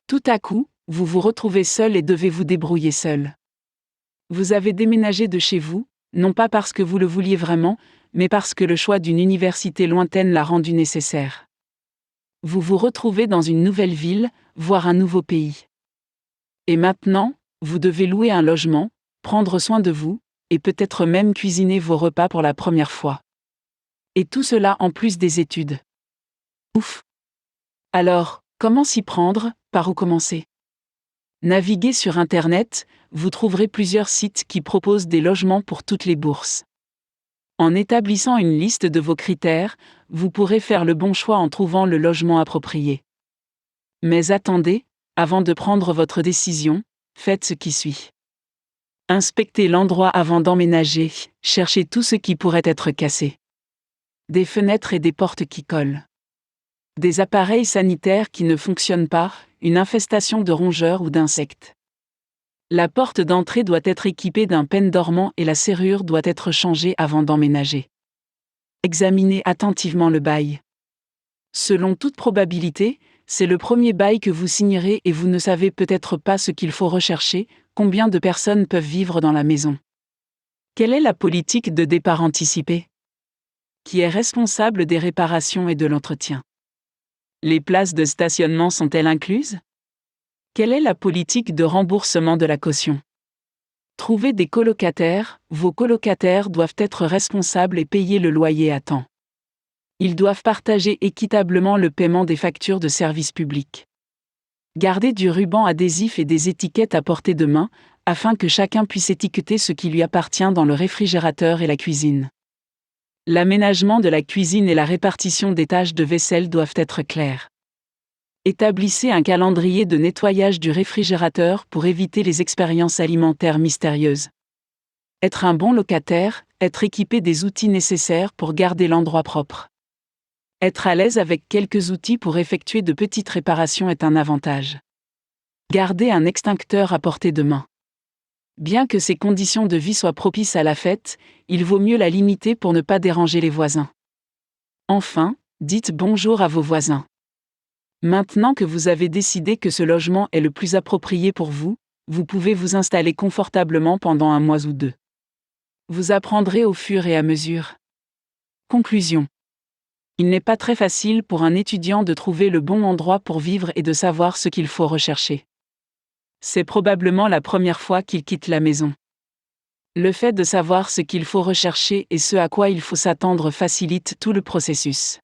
Tout à coup, vous vous retrouvez seul et devez vous débrouiller seul. Vous avez déménagé de chez vous, non pas parce que vous le vouliez vraiment, mais parce que le choix d'une université lointaine l'a rendu nécessaire. Vous vous retrouvez dans une nouvelle ville, voire un nouveau pays. Et maintenant, vous devez louer un logement, prendre soin de vous, et peut-être même cuisiner vos repas pour la première fois. Et tout cela en plus des études. Ouf! Alors, comment s'y prendre, par où commencer? Naviguez sur Internet, vous trouverez plusieurs sites qui proposent des logements pour toutes les bourses. En établissant une liste de vos critères, vous pourrez faire le bon choix en trouvant le logement approprié. Mais attendez, avant de prendre votre décision, faites ce qui suit. Inspectez l'endroit avant d'emménager, cherchez tout ce qui pourrait être cassé. Des fenêtres et des portes qui collent. Des appareils sanitaires qui ne fonctionnent pas, une infestation de rongeurs ou d'insectes. La porte d'entrée doit être équipée d'un pêne dormant et la serrure doit être changée avant d'emménager. Examinez attentivement le bail. Selon toute probabilité, c'est le premier bail que vous signerez et vous ne savez peut-être pas ce qu'il faut rechercher, combien de personnes peuvent vivre dans la maison. Quelle est la politique de départ anticipé? Qui est responsable des réparations et de l'entretien? Les places de stationnement sont-elles incluses? Quelle est la politique de remboursement de la caution? Trouvez des colocataires, vos colocataires doivent être responsables et payer le loyer à temps. Ils doivent partager équitablement le paiement des factures de services publics. Gardez du ruban adhésif et des étiquettes à portée de main, afin que chacun puisse étiqueter ce qui lui appartient dans le réfrigérateur et la cuisine. L'aménagement de la cuisine et la répartition des tâches de vaisselle doivent être clairs. Établissez un calendrier de nettoyage du réfrigérateur pour éviter les expériences alimentaires mystérieuses. Être un bon locataire, être équipé des outils nécessaires pour garder l'endroit propre. Être à l'aise avec quelques outils pour effectuer de petites réparations est un avantage. Gardez un extincteur à portée de main. Bien que ces conditions de vie soient propices à la fête, il vaut mieux la limiter pour ne pas déranger les voisins. Enfin, dites bonjour à vos voisins. Maintenant que vous avez décidé que ce logement est le plus approprié pour vous, vous pouvez vous installer confortablement pendant un mois ou deux. Vous apprendrez au fur et à mesure. Conclusion. Il n'est pas très facile pour un étudiant de trouver le bon endroit pour vivre et de savoir ce qu'il faut rechercher. C'est probablement la première fois qu'il quitte la maison. Le fait de savoir ce qu'il faut rechercher et ce à quoi il faut s'attendre facilite tout le processus.